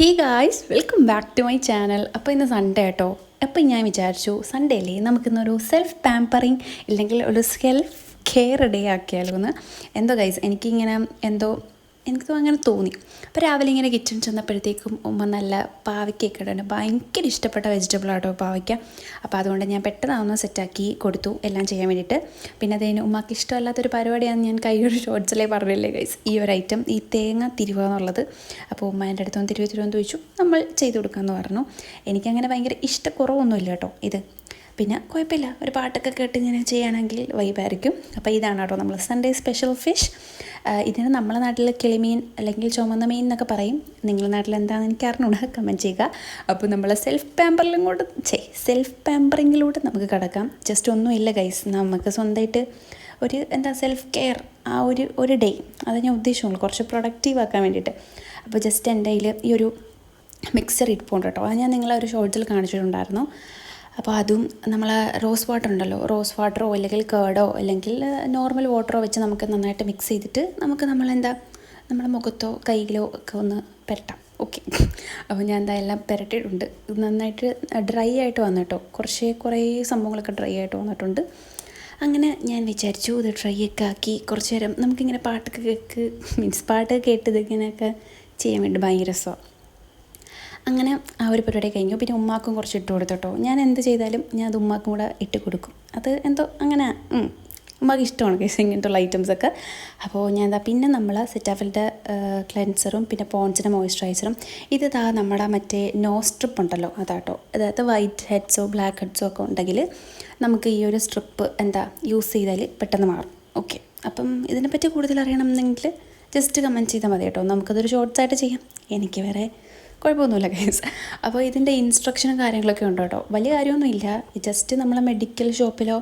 Hey guys, welcome back to my channel. അപ്പോൾ ഇന്ന് Sunday കേട്ടോ. അപ്പോൾ ഞാൻ വിചാരിച്ചു സൺഡേ അല്ലേ, നമുക്കിന്നൊരു സെൽഫ് പാമ്പറിങ് ഇല്ലെങ്കിൽ ഒരു സെൽഫ് കെയർ ഡേ ആക്കിയാലോ എന്ന്. എന്തോ ഗൈസ്, എനിക്കോ അങ്ങനെ തോന്നി. അപ്പോൾ രാവിലെ ഇങ്ങനെ കിച്ചൺ ചെന്നപ്പോഴത്തേക്കും ഉമ്മ നല്ല പാവയ്ക്കൊക്കെ ഇടുന്നുണ്ട്. ഭയങ്കര ഇഷ്ടപ്പെട്ട വെജിറ്റബിളാട്ടോ പാവയ്ക്ക. അപ്പോൾ അതുകൊണ്ട് ഞാൻ പെട്ടെന്ന് അതൊന്ന് സെറ്റാക്കി കൊടുത്തു എല്ലാം ചെയ്യാൻ വേണ്ടിയിട്ട്. പിന്നെ അതിന് ഉമ്മക്ക് ഇഷ്ടമല്ലാത്തൊരു പരിപാടിയാണ് ഞാൻ കഴിഞ്ഞൊരു ഷോർട്സിലേ പറഞ്ഞില്ലേ ഗൈസ്, ഈ ഒരു ഐറ്റം, ഈ തേങ്ങ തിരുവുക എന്നുള്ളത്. അപ്പോൾ ഉമ്മ എൻ്റെ അടുത്തൊന്ന് തിരുവെന്ന് ചോദിച്ചു, നമ്മൾ ചെയ്ത് കൊടുക്കാമെന്ന് പറഞ്ഞു. എനിക്കങ്ങനെ ഭയങ്കര ഇഷ്ടക്കുറവൊന്നുമില്ല കേട്ടോ ഇത്. പിന്നെ കുഴപ്പമില്ല, ഒരു പാട്ടൊക്കെ കേട്ട് ഇങ്ങനെ ചെയ്യുകയാണെങ്കിൽ വൈബായിരിക്കും. അപ്പോൾ ഇതാണ് കേട്ടോ നമ്മൾ സൺഡേ സ്പെഷ്യൽ ഫിഷ്. ഇതിന് നമ്മളെ നാട്ടിൽ കിളിമീൻ അല്ലെങ്കിൽ ചുമന്ന മീൻ എന്നൊക്കെ പറയും. നിങ്ങളുടെ നാട്ടിൽ എന്താണെന്ന് എനിക്ക് അറിഞ്ഞൂടാ, കമൻറ്റ് ചെയ്യുക. അപ്പോൾ നമ്മൾ സെൽഫ് പാമ്പറിങ്ങിലൂടെ നമുക്ക് കിടക്കാം. ജസ്റ്റ് ഒന്നുമില്ല ഗൈസ്, നമുക്ക് സ്വന്തമായിട്ട് ഒരു സെൽഫ് കെയർ, ആ ഒരു ഡേ, അത് ഞാൻ ഉദ്ദേശിച്ചുള്ളൂ, കുറച്ച് പ്രൊഡക്റ്റീവ് ആക്കാൻ വേണ്ടിയിട്ട്. അപ്പോൾ ജസ്റ്റ് എൻ്റെ കയ്യിൽ ഈ ഒരു മിക്സർ ഇരിപ്പുണ്ട് കേട്ടോ. അത് ഞാൻ നിങ്ങളെ ഒരു ഷോർട്സിൽ കാണിച്ചിട്ടുണ്ടായിരുന്നു. അപ്പോൾ അതും നമ്മൾ റോസ് വാട്ടർ ഉണ്ടല്ലോ, റോസ് വാട്ടറോ അല്ലെങ്കിൽ കേർഡോ അല്ലെങ്കിൽ നോർമൽ വാട്ടറോ വെച്ച് നമുക്ക് നന്നായിട്ട് മിക്സ് ചെയ്തിട്ട് നമുക്ക് നമ്മുടെ മുഖത്തോ കയ്യിലോ ഒക്കെ ഒന്ന് പുരട്ടാം. ഓക്കെ, അപ്പോൾ ഞാൻ എല്ലാം പുരട്ടിയിട്ടുണ്ട്. നന്നായിട്ട് ഡ്രൈ ആയിട്ട് വന്നു കേട്ടോ. കുറേ സംഭവങ്ങളൊക്കെ ഡ്രൈ ആയിട്ട് വന്നിട്ടുണ്ട്. അങ്ങനെ ഞാൻ വിചാരിച്ചു ഇത് ഡ്രൈ ഒക്കെ ആക്കി കുറച്ച് നേരം നമുക്കിങ്ങനെ പാട്ട് കേട്ട് ഇതിങ്ങനെയൊക്കെ ചെയ്യാൻ വേണ്ടി ഭയങ്കര രസമാണ്. അങ്ങനെ ആ ഒരു പരിപാടി കഴിഞ്ഞു. പിന്നെ ഉമ്മാക്കും കുറച്ച് ഇട്ട് കൊടുത്തോട്ടോ. ഞാൻ എന്ത് ചെയ്താലും ഞാൻ അത് ഉമ്മാക്കും കൂടെ ഇട്ട് കൊടുക്കും. അത് എന്തോ അങ്ങനെ ഉമ്മാക്ക് ഇഷ്ടമാണ് കേസ് ഇങ്ങനത്തുള്ള ഐറ്റംസൊക്കെ. അപ്പോൾ ഞാൻ പിന്നെ നമ്മൾ സെറ്റാഫിലിൻ്റെ ക്ലെൻസറും പിന്നെ പോൺസിൻ്റെ മോയ്സ്ചറൈസറും ഇത് നമ്മുടെ മറ്റേ നോസ് സ്ട്രിപ്പ് ഉണ്ടല്ലോ അതാട്ടോ. അതായത് വൈറ്റ് ഹെഡ്സോ ബ്ലാക്ക് ഹെഡ്സോ ഒക്കെ ഉണ്ടെങ്കിൽ നമുക്ക് ഈ ഒരു സ്ട്രിപ്പ് യൂസ് ചെയ്താൽ പെട്ടെന്ന് മാറും. ഓക്കെ, അപ്പം ഇതിനെപ്പറ്റി കൂടുതൽ അറിയണമെന്നെങ്കിൽ ജസ്റ്റ് കമൻറ്റ് ചെയ്താൽ മതി കേട്ടോ. നമുക്കതൊരു ഷോർട്ട്സായിട്ട് ചെയ്യാം, എനിക്ക് വേറെ കുഴപ്പമൊന്നുമില്ല കേസ്. അപ്പോൾ ഇതിൻ്റെ ഇൻസ്ട്രക്ഷനും കാര്യങ്ങളൊക്കെ ഉണ്ട് കേട്ടോ. വലിയ കാര്യമൊന്നുമില്ല, ജസ്റ്റ് നമ്മൾ മെഡിക്കൽ ഷോപ്പിലോ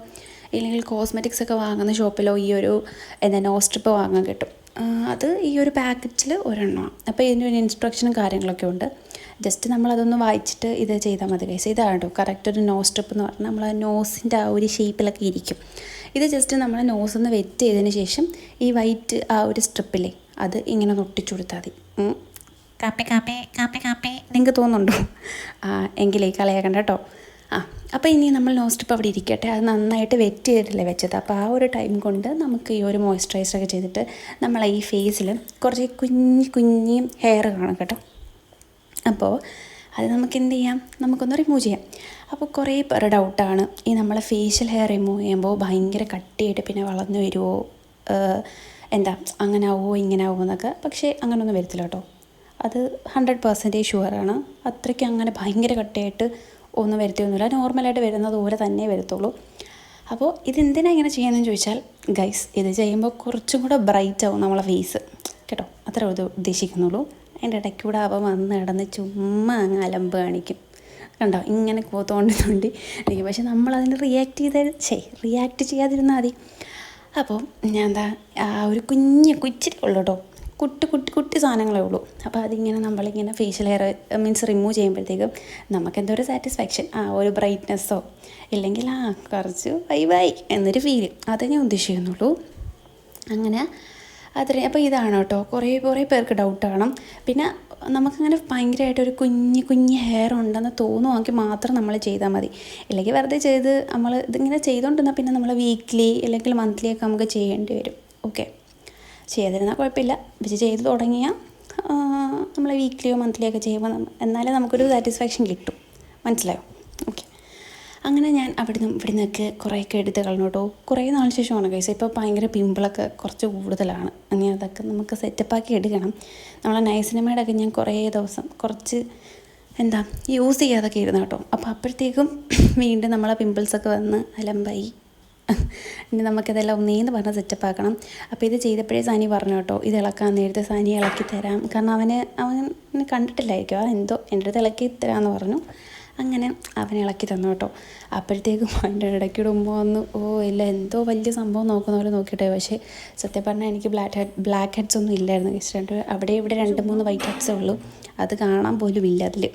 ഇല്ലെങ്കിൽ കോസ്മെറ്റിക്സ് ഒക്കെ വാങ്ങുന്ന ഷോപ്പിലോ ഈ ഒരു നോസ് സ്ട്രിപ്പ് വാങ്ങാൻ കിട്ടും. അത് ഈ ഒരു പാക്കറ്റിൽ ഒരെണ്ണമാണ്. അപ്പോൾ ഇതിൻ്റെ ഒരു ഇൻസ്ട്രക്ഷനും കാര്യങ്ങളൊക്കെ ഉണ്ട്. ജസ്റ്റ് നമ്മളതൊന്ന് വായിച്ചിട്ട് ഇത് ചെയ്താൽ മതി കേസ്. ഇതാണ് കേട്ടോ കറക്റ്റ് ഒരു നോസ് സ്ട്രിപ്പ് എന്ന് പറഞ്ഞാൽ നമ്മൾ നോസിൻ്റെ ആ ഒരു ഷേപ്പിലൊക്കെ ഇരിക്കും. ഇത് ജസ്റ്റ് നമ്മൾ നോസൊന്ന് വെറ്റ് ചെയ്തതിന് ശേഷം ഈ വൈറ്റ് ആ ഒരു സ്ട്രിപ്പില്ലേ അത് ഇങ്ങനെ ഒട്ടിച്ചു കൊടുത്താൽ മതി. കാപ്പി നിങ്ങൾക്ക് തോന്നുന്നുണ്ടോ? എങ്കിലേ കളയാക്കണ്ട കേട്ടോ. അപ്പോൾ ഇനി നമ്മൾ നോസ് സ്ട്രിപ്പ് അവിടെ ഇരിക്കട്ടെ. അത് നന്നായിട്ട് വെറ്റ് ചെയ്തിട്ടല്ലേ വെച്ചത്. അപ്പോൾ ആ ഒരു ടൈം കൊണ്ട് നമുക്ക് ഈ ഒരു മോയ്സ്ചറൈസറൊക്കെ ചെയ്തിട്ട് നമ്മളെ ഈ ഫേസിൽ കുറച്ച് കുഞ്ഞി ഹെയർ കാണും കേട്ടോ. അപ്പോൾ അത് നമുക്ക് എന്ത് ചെയ്യാം, നമുക്കൊന്ന് റിമൂവ് ചെയ്യാം. അപ്പോൾ കുറേ പേരുടെ ഡൗട്ടാണ് ഈ നമ്മളെ ഫേഷ്യൽ ഹെയർ റിമൂവ് ചെയ്യുമ്പോൾ ഭയങ്കര കട്ടിയായിട്ട് പിന്നെ വളർന്നു വരുമോ, അങ്ങനെ ആവുമോ ഇങ്ങനെ ആവുമോ എന്നൊക്കെ. പക്ഷേ അങ്ങനെയൊന്നും വരത്തില്ല കേട്ടോ. അത് 100% ഷുവറാണ്. അത്രയ്ക്ക് അങ്ങനെ ഭയങ്കര കട്ടിയായിട്ട് ഒന്നും വരുത്തിയൊന്നുമില്ല. നോർമലായിട്ട് വരുന്നത് പോലെ തന്നെ വരത്തുള്ളൂ. അപ്പോൾ ഇതെന്തിനാണ് ഇങ്ങനെ ചെയ്യാമെന്ന് ചോദിച്ചാൽ ഗൈസ്, ഇത് ചെയ്യുമ്പോൾ കുറച്ചും കൂടെ ബ്രൈറ്റ് ആവും നമ്മളെ ഫേസ് കേട്ടോ. അത്ര ഉദ്ദേശിക്കുന്നുള്ളൂ. അതിൻ്റെ ഇടയ്ക്ക് കൂടെ അവ വന്ന് കിടന്ന് ചുമ്മാ അങ്ങ് അലമ്പ് കാണിക്കും കണ്ടോ, ഇങ്ങനെ തോണ്ടി എനിക്ക്. പക്ഷെ നമ്മളതിന് റിയാക്ട് ചെയ്യാതിരുന്നാൽ മതി. അപ്പോൾ ഞാൻ ആ ഒരു കുച്ചിരി ഉള്ളൂ കേട്ടോ, കുട്ടി സാധനങ്ങളേ ഉള്ളൂ. അപ്പോൾ അതിങ്ങനെ നമ്മളിങ്ങനെ ഫേഷ്യൽ ഹെയർ റിമൂവ് ചെയ്യുമ്പോഴത്തേക്കും നമുക്കെന്തോ ഒരു സാറ്റിസ്ഫാക്ഷൻ, ഒരു ബ്രൈറ്റ്നെസ്സോ ഇല്ലെങ്കിൽ കുറച്ച് വൈബായി എന്നൊരു ഫീല്, അതേ ഞാൻ ഉദ്ദേശിക്കുന്നുള്ളൂ. അങ്ങനെ അപ്പോൾ ഇതാണ് കേട്ടോ. കുറേ പേർക്ക് ഡൗട്ടാണ്. പിന്നെ നമുക്കങ്ങനെ ഭയങ്കരമായിട്ടൊരു കുഞ്ഞി ഹെയർ ഉണ്ടെന്ന് തോന്നുമെങ്കിൽ മാത്രം നമ്മൾ ചെയ്താൽ മതി. ഇല്ലെങ്കിൽ വെറുതെ ചെയ്ത് നമ്മൾ ഇതിങ്ങനെ ചെയ്തുകൊണ്ടിരുന്നാൽ പിന്നെ നമ്മൾ വീക്ക്ലി അല്ലെങ്കിൽ മന്ത്ലി ഒക്കെ നമുക്ക് ചെയ്യേണ്ടി വരും. ഓക്കെ, ചെയ്തിരുന്നാൽ കുഴപ്പമില്ല. പക്ഷേ ചെയ്ത് തുടങ്ങിയാൽ നമ്മൾ വീക്ക്ലിയോ മന്ത്ലിയോ ഒക്കെ ചെയ്യുമ്പോൾ എന്നാലേ നമുക്കൊരു സാറ്റിസ്ഫാക്ഷൻ കിട്ടും. മനസ്സിലായോ? ഓക്കെ, അങ്ങനെ ഞാൻ ഇവിടെ നിന്നൊക്കെ കുറേയൊക്കെ എടുത്ത് കളഞ്ഞു കേട്ടോ. കുറേ നാളിന് ശേഷമാണ് കഴിച്ചത്. ഇപ്പോൾ ഭയങ്കര പിമ്പിളൊക്കെ കുറച്ച് കൂടുതലാണ്. അങ്ങനെ അതൊക്കെ നമുക്ക് സെറ്റപ്പാക്കി എടുക്കണം. നമ്മളെ നൈസിനമേടൊക്കെ ഞാൻ കുറേ ദിവസം കുറച്ച് യൂസ് ചെയ്യാതൊക്കെ ഇരുന്നു കേട്ടോ. അപ്പോൾ അപ്പോഴത്തേക്കും വീണ്ടും നമ്മളെ പിമ്പിൾസൊക്കെ വന്ന് അലമ്പായി. ഇനി നമുക്കിതെല്ലാം ഒന്നേന്ന് പറഞ്ഞ് സെറ്റപ്പാക്കണം. അപ്പോൾ ഇത് ചെയ്തപ്പോഴേ സാനി പറഞ്ഞു കേട്ടോ, ഇത് ഇളക്കാൻ നേരത്തെ സാനി ഇളക്കി തരാം. കാരണം അവന് കണ്ടിട്ടില്ലായിരിക്കും, എൻ്റെ അടുത്ത് ഇളക്കി തരാമെന്ന് പറഞ്ഞു. അങ്ങനെ അവൻ ഇളക്കി തന്നു കേട്ടോ. അപ്പോഴത്തേക്കും അതിൻ്റെ ഇടയ്ക്കൂടെ ഉമ്മ വന്നു, ഇല്ല എന്തോ വലിയ സംഭവം നോക്കുന്ന പോലെ നോക്കിയിട്ടേ. പക്ഷേ സത്യം പറഞ്ഞാൽ എനിക്ക് ബ്ലാക്ക് ഹെഡ്സ് ഒന്നും ഇല്ലായിരുന്നു. അവിടെ ഇവിടെ 2-3 വൈറ്റ് ഹെഡ്സേ ഉള്ളൂ. അത് കാണാൻ പോലും ഇല്ല അതിൽ.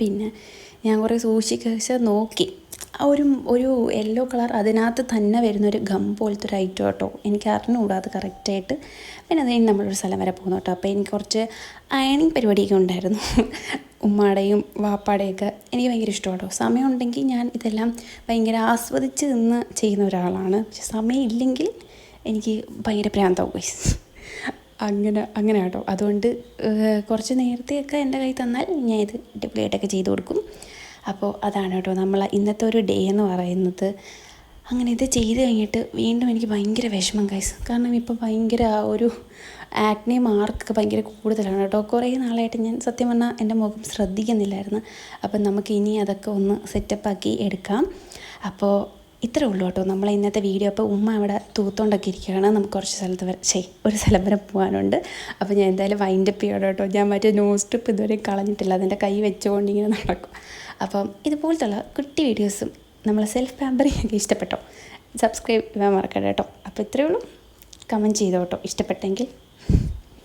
പിന്നെ ഞാൻ കുറേ സൂക്ഷിച്ച് നോക്കി. ആ ഒരു യെല്ലോ കളർ അതിനകത്ത് തന്നെ വരുന്നൊരു ഗം പോലത്തെ ഒരു ഐറ്റം കേട്ടോ. എനിക്ക് അറിഞ്ഞുകൂടാ അത് കറക്റ്റായിട്ട്. പിന്നെ അത് കഴിഞ്ഞ് നമ്മളൊരു സ്ഥലം വരെ പോകുന്നു കേട്ടോ. അപ്പോൾ എനിക്ക് കുറച്ച് അയണിങ് പരിപാടിയൊക്കെ ഉണ്ടായിരുന്നു. ഉമ്മാടെയും വാപ്പാടെയൊക്കെ എനിക്ക് ഭയങ്കര ഇഷ്ടമാണ് കേട്ടോ. സമയമുണ്ടെങ്കിൽ ഞാൻ ഇതെല്ലാം ഭയങ്കര ആസ്വദിച്ച് നിന്ന് ചെയ്യുന്ന ഒരാളാണ്. പക്ഷെ സമയമില്ലെങ്കിൽ എനിക്ക് ഭയങ്കര പ്രാന്താവും ഗൈസ്. അങ്ങനെ കേട്ടോ. അതുകൊണ്ട് കുറച്ച് നേരത്തെയൊക്കെ എൻ്റെ കയ്യിൽ തന്നാൽ ഞാൻ ഇത് അടിപൊളിയായിട്ടൊക്കെ ചെയ്ത് കൊടുക്കും. അപ്പോൾ അതാണ് കേട്ടോ നമ്മൾ ഇന്നത്തെ ഒരു ഡേ എന്ന് പറയുന്നത്. അങ്ങനെ ഇത് ചെയ്ത് കഴിഞ്ഞിട്ട് വീണ്ടും എനിക്ക് ഭയങ്കര വിഷമം ഗൈസ്. കാരണം ഇപ്പോൾ ഭയങ്കര ഒരു ആക്നെ മാർക്കൊക്കെ ഭയങ്കര കൂടുതലാണ് കേട്ടോ. കുറേ നാളായിട്ട് ഞാൻ സത്യം പറഞ്ഞാൽ എൻ്റെ മുഖം ശ്രദ്ധിക്കുന്നില്ലായിരുന്നു. അപ്പം നമുക്ക് ഇനി അതൊക്കെ ഒന്ന് സെറ്റപ്പാക്കി എടുക്കാം. അപ്പോൾ ഇത്രേ ഉള്ളൂ കേട്ടോ നമ്മൾ ഇന്നത്തെ വീഡിയോ. അപ്പോൾ ഉമ്മ അവിടെ തൂത്തോണ്ടൊക്കെ ഇരിക്കുകയാണ്. നമുക്ക് കുറച്ച് സ്ഥലത്ത് വരെ ഒരു സ്ഥലം വരെ പോകാനുണ്ട്. അപ്പോൾ ഞാൻ എന്തായാലും വൈൻഡപ്പ് ചെയ്യണം കേട്ടോ. ഞാൻ മറ്റേ നോസ് സ്ട്രിപ്പ് ഇതുവരെ കളഞ്ഞിട്ടില്ല. അതെൻ്റെ കൈ വെച്ചുകൊണ്ട് ഇങ്ങനെ നടക്കും. അപ്പം ഇതുപോലത്തുള്ള കുട്ടി വീഡിയോസും നമ്മൾ സെൽഫ് പാമ്പറിങ് ഒക്കെ ഇഷ്ടപ്പെട്ടോ, സബ്സ്ക്രൈബ് ചെയ്യാൻ മറക്കണ്ട കേട്ടോ. അപ്പോൾ ഇത്രയേ ഉള്ളൂ. കമൻറ്റ് ചെയ്തോ കേട്ടോ ഇഷ്ടപ്പെട്ടെങ്കിൽ.